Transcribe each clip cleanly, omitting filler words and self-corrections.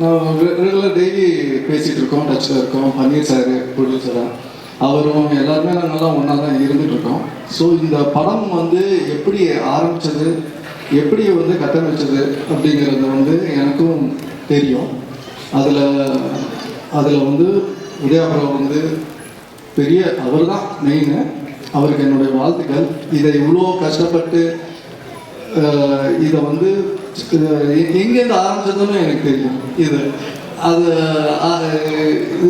நான் regular daily பேசிகிட்டு இருக்கோம், டச்சில் இருக்கோம். பன்னீர் சார் ப்ரொடியூசராக அவரும் எல்லாருமே நாங்கள்லாம் ஒன்றா தான் இருந்துகிட்ருக்கோம். ஸோ இந்த படம் வந்து எப்படி ஆரம்பித்தது, எப்படி வந்து கட்டமைச்சது அப்படிங்கிறது வந்து எனக்கும் தெரியும். அதில் வந்து உதயாபுரம் வந்து பெரிய அவர் தான் மெயின். அவருக்கு என்னுடைய வாழ்த்துக்கள். இதை இவ்வளோ கஷ்டப்பட்டு இதை வந்து எங்கேருந்து ஆரம்பிச்சதுன்னு எனக்கு தெரியும். இது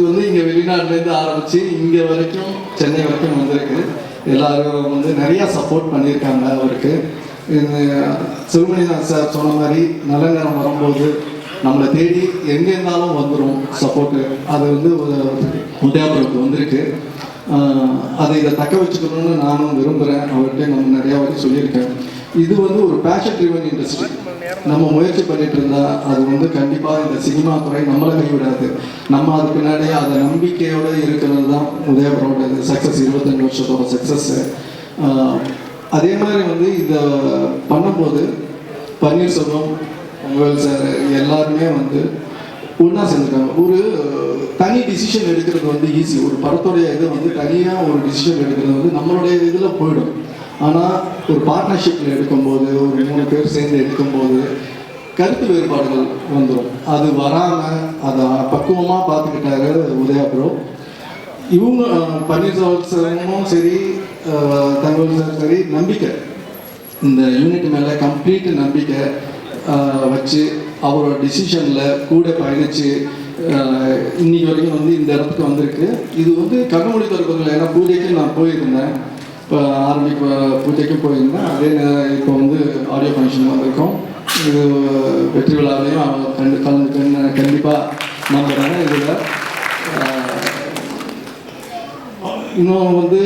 வந்து இங்கே வெளிநாட்டிலேருந்து ஆரம்பித்து இங்கே வரைக்கும் சென்னை வரைக்கும் வந்திருக்கு. எல்லாரும் வந்து நிறையா சப்போர்ட் பண்ணியிருக்காங்க அவருக்கு. சிவமணிநாத் சார் சொன்ன மாதிரி நல்ல நேரம் வரும்போது நம்மளை தேடி எங்கே இருந்தாலும் வந்துடும் சப்போர்ட்டு. அது வந்து உதயாபுரத்துக்கு வந்திருக்கு. இதை தக்க வச்சுக்கணும்னு நானும் விரும்புகிறேன். அவர்கிட்ட நம்ம நிறையா வாட்டி சொல்லியிருக்கேன். இது வந்து ஒரு பேஷன் ட்ரிவன் இண்டஸ்ட்ரி. நம்ம முயற்சி பண்ணிட்டு இருந்தால் அது வந்து கண்டிப்பாக இந்த சினிமா துறை நம்மளை கைவிடாது. நம்ம அது பின்னாடியே அதை நம்பிக்கையோடு இருக்கிறது தான் உதயபுரோட சக்ஸஸ், 25 வருஷத்தோட சக்ஸஸ்ஸு. அதே மாதிரி வந்து இதை பண்ணும்போது பன்னீர்செல்வம், உங்கள் சார் எல்லாருமே வந்து ஒன்றா சேர்ந்துருக்காங்க. ஒரு தனி டிசிஷன் எடுக்கிறது வந்து ஈஸி. ஒரு படத்துடைய இது வந்து தனியாக ஒரு டிசிஷன் எடுக்கிறது வந்து நம்மளுடைய இதில் போயிடும். ஆனால் ஒரு பார்ட்னர்ஷிப்பில் எடுக்கும்போது, ஒரு 3 பேர் சேர்ந்து எடுக்கும்போது கருத்து வேறுபாடுகள் வந்துடும். அது வராமல் அதை பக்குவமாக பார்த்துக்கிட்டாரு உதயாபுரம். இவங்க பன்னீர்செல்வமும் சரி, தங்கவேல் சார் சரி, நம்பிக்கை, இந்த யூனிட் மேலே கம்ப்ளீட் நம்பிக்கை வச்சு அவரோட டிசிஷனில் கூட பயணித்து இன்னைக்கு வரைக்கும் வந்து இந்த இடத்துக்கு வந்திருக்கு. இது வந்து கண்ணமொழி தரப்பில், ஏன்னா பூஜைக்கு நான் போயிருந்தேன், இப்போ பூஜைக்கும் போயிருந்தேன். அதே நேரம் இப்போ வந்து ஆடியோ ஃபங்க்ஷன் வந்திருக்கோம். இது வெற்றி விழாவையும் கண்டிப்பாக நம்புகிறேன். இதில் இன்னும் வந்து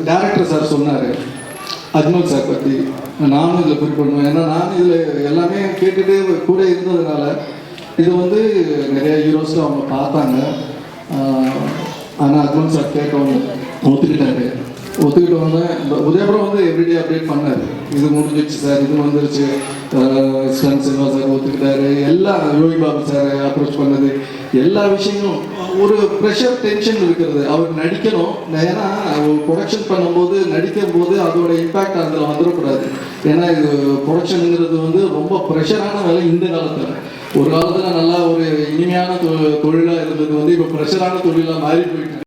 டைரக்டர் சார் சொன்னார் அஜ்மல் சார் பற்றி. நானும் இதில் குறிப்பிடணும், ஏன்னா நான் இதில் எல்லாமே கேட்டுகிட்டே கூட இருந்ததுனால இது வந்து நிறைய ஹீரோஸில் அவங்க பார்த்தாங்க. ஆனால் அஜ்மல் சார் கேட்கணும் ஒத்துக்கிட்டவங்க. உதயபுரம் வந்து எவ்ரிடே அப்டேட் பண்ணார். இது முடிஞ்சிடுச்சு சார், இது வந்துருச்சு, ஸ்டன் சில்வா சார் ஒத்துக்கிட்டாரு, எல்லாம் யோகி பாபு சார் அப்ரோச் பண்ணது, எல்லா விஷயங்களும் ஒரு ப்ரெஷர் டென்ஷன் இருக்கிறது. அவர் நடிக்கணும், ஏன்னா ப்ரொடக்ஷன் பண்ணும்போது நடிக்கும் போது அதோட இம்பேக்ட் அதில் வந்துடக்கூடாது. ஏன்னா இது ப்ரொடக்ஷனுங்கிறது வந்து ரொம்ப ப்ரெஷரான வேலை இந்த காலத்தில். ஒரு காலத்தில் நல்லா ஒரு இனிமையான தொழிலாக இருந்தது வந்து இப்போ ப்ரெஷரான தொழிலாக மாறி போயிட்டு